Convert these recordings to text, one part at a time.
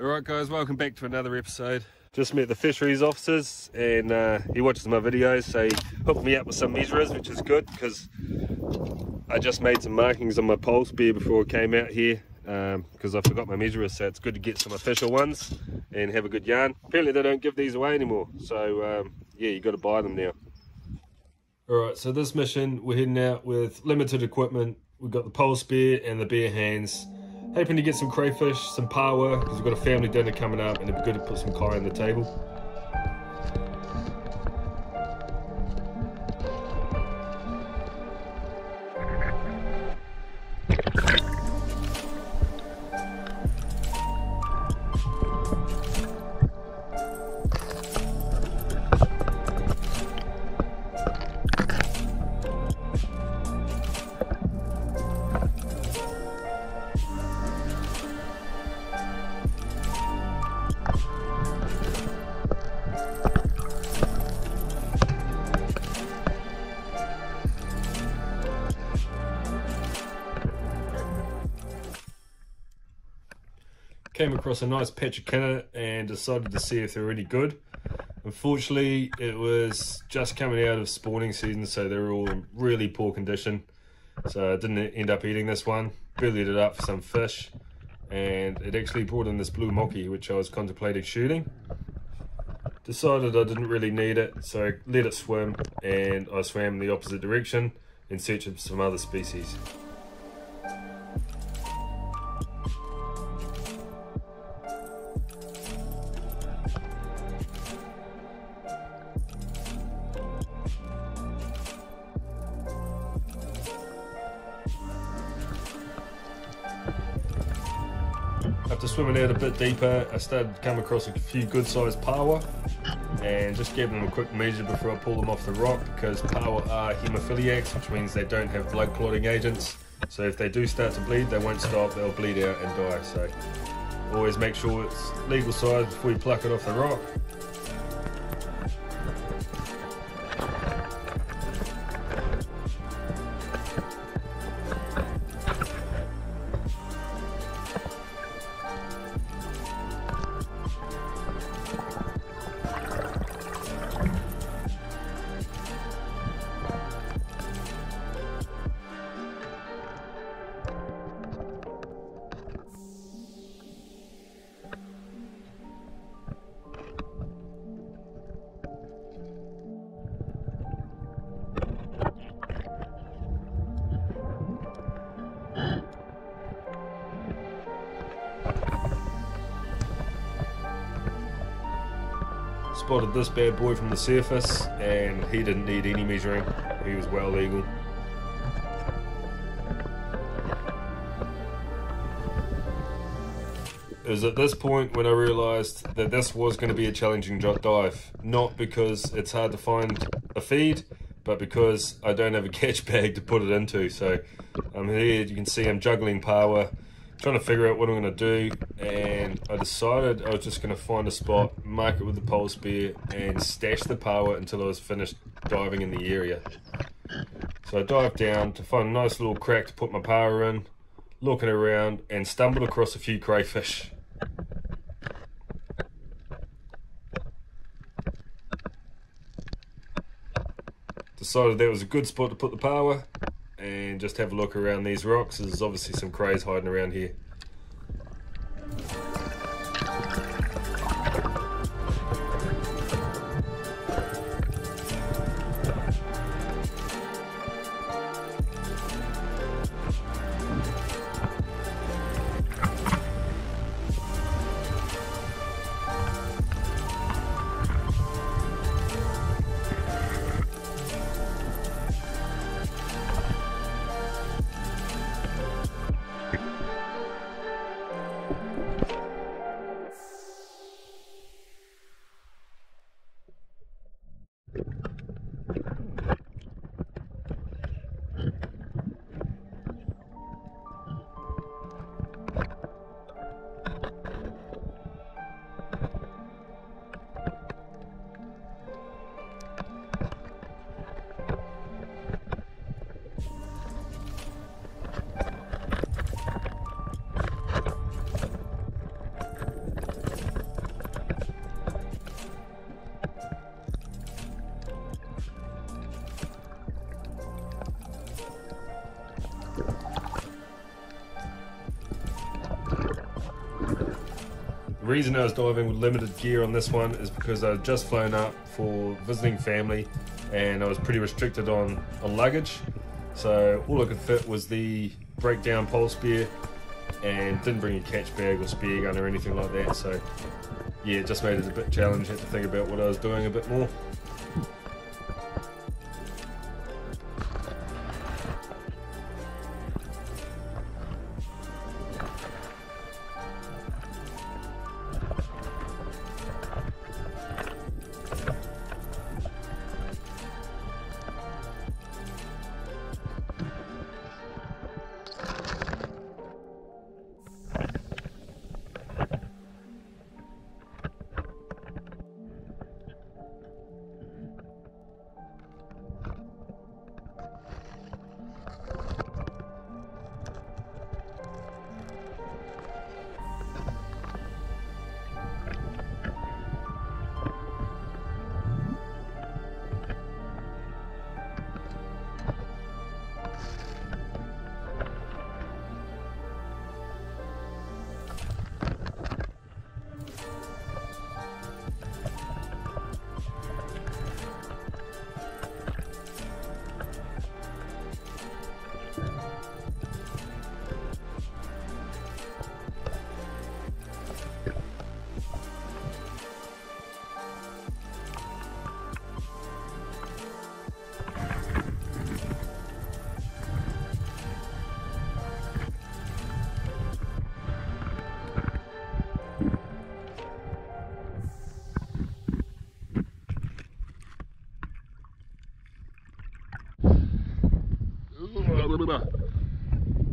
Alright guys, welcome back to another episode. Just met the fisheries officers and he watches my videos, so he hooked me up with some measurers, which is good because I just made some markings on my pole spear before I came out here because I forgot my measurers, so it's good to get some official ones and have a good yarn. Apparently they don't give these away anymore, so yeah, you got to buy them now. Alright, so this mission we're heading out with limited equipment. We've got the pole spear and the bare hands. Hoping to get some crayfish, some power, because we've got a family dinner coming up and it'd be good to put some kai on the table. Came across a nice patch of kinner and decided to see if they were any good. Unfortunately, it was just coming out of spawning season, so they were all in really poor condition. So I didn't end up eating this one. Bellied it up for some fish, and it actually brought in this blue mocky, which I was contemplating shooting. Decided I didn't really need it, so let it swim, and I swam in the opposite direction in search of some other species. After swimming out a bit deeper, I started to come across a few good sized paua and just gave them a quick measure before I pull them off the rock, because paua are hemophiliacs, which means they don't have blood clotting agents. So if they do start to bleed, they won't stop, they'll bleed out and die. So always make sure it's legal size before you pluck it off the rock. Spotted this bad boy from the surface and he didn't need any measuring, he was well legal. It was at this point when I realised that this was going to be a challenging dive, not because it's hard to find a feed, but because I don't have a catch bag to put it into. So I'm here, you can see I'm juggling paua, trying to figure out what I'm going to do, and I decided I was just going to find a spot, mark it with the pole spear and stash the paua until I was finished diving in the area. So I dived down to find a nice little crack to put my paua in, looking around and stumbled across a few crayfish. Decided that was a good spot to put the paua and just have a look around these rocks. There's obviously some crays hiding around here. reason I was diving with limited gear on this one is because I had just flown up for visiting family and I was pretty restricted on luggage. So all I could fit was the breakdown pole spear and didn't bring a catch bag or spear gun or anything like that. So yeah, it just made it a bit challenging. Had to think about what I was doing a bit more.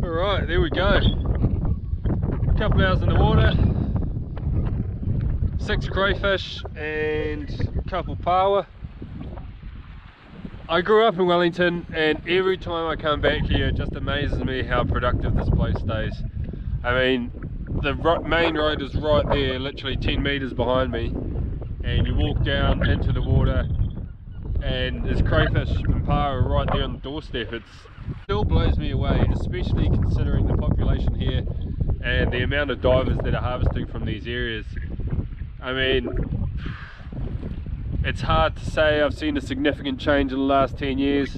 Alright, there we go. A couple hours in the water, 6 crayfish and a couple paua. I grew up in Wellington and every time I come back here it just amazes me how productive this place stays. I mean, the main road is right there, literally 10 meters behind me, and you walk down into the water and there's crayfish and paua right there on the doorstep. It still blows me away, especially considering the population here and the amount of divers that are harvesting from these areas. I mean, it's hard to say I've seen a significant change in the last 10 years.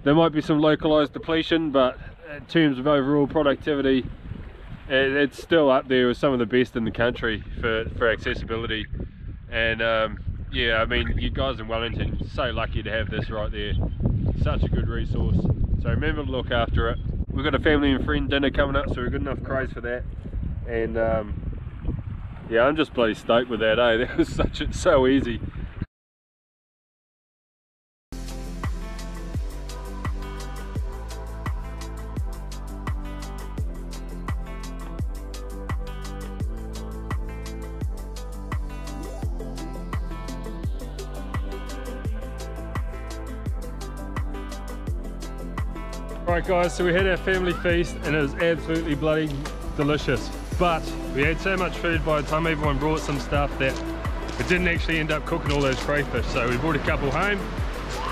There might be some localized depletion, but in terms of overall productivity, it's still up there with some of the best in the country for accessibility. And yeah, I mean, you guys in Wellington, so lucky to have this right there. Such a good resource. So remember to look after it. We've got a family and friend dinner coming up, so we've got enough crays for that. And yeah, I'm just bloody stoked with that, eh? That was so easy. Alright guys, so we had our family feast and it was absolutely bloody delicious. But we had so much food by the time everyone brought some stuff that we didn't actually end up cooking all those crayfish. So we brought a couple home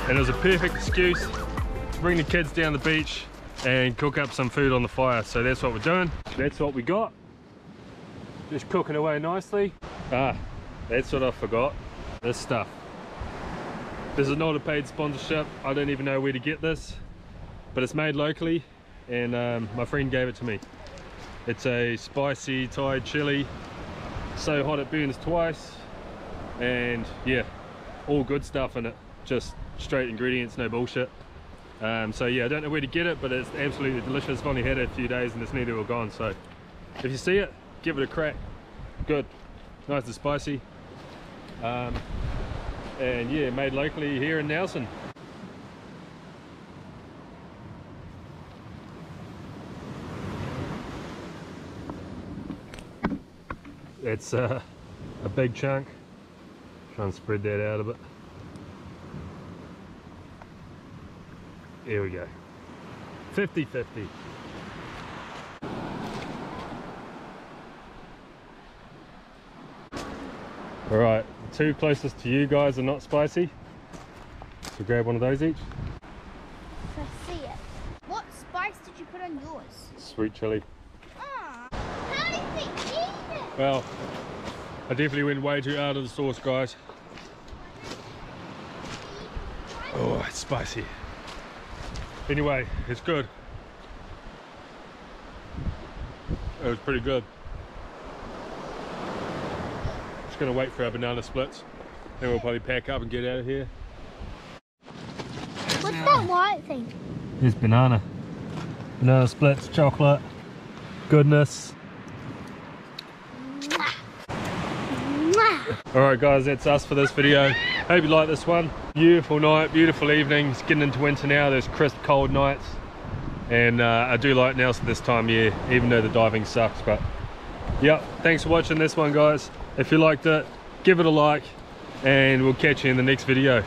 and it was a perfect excuse to bring the kids down the beach and cook up some food on the fire. So that's what we're doing. That's what we got. Just cooking away nicely. Ah, that's what I forgot. This stuff. This is not a paid sponsorship. I don't even know where to get this. But it's made locally and my friend gave it to me. It's a spicy Thai chili, so hot it burns twice, and yeah, all good stuff in it, just straight ingredients, no bullshit. So yeah, I don't know where to get it, but it's absolutely delicious. I've only had it a few days and it's nearly all gone, so if you see it, give it a crack. Good, nice and spicy, and yeah, made locally here in Nelson. It's a big chunk. Try and spread that out a bit. Here we go. 50-50. Alright, the two closest to you guys are not spicy. So grab one of those each. I see it. What spice did you put on yours? Sweet chili. Aww. How did we eat it? Well, I definitely went way too out of the sauce, guys. Oh, it's spicy. Anyway, it's good. It was pretty good. Just gonna wait for our banana splits. Then we'll probably pack up and get out of here. What's that white thing? Here's banana. Banana splits, chocolate, goodness. Alright guys, that's us for this video. Hope you like this one. Beautiful night, beautiful evening. It's getting into winter now, there's crisp cold nights. And I do like Nelson this time of year, even though the diving sucks. But yeah, thanks for watching this one guys. If you liked it, give it a like and we'll catch you in the next video.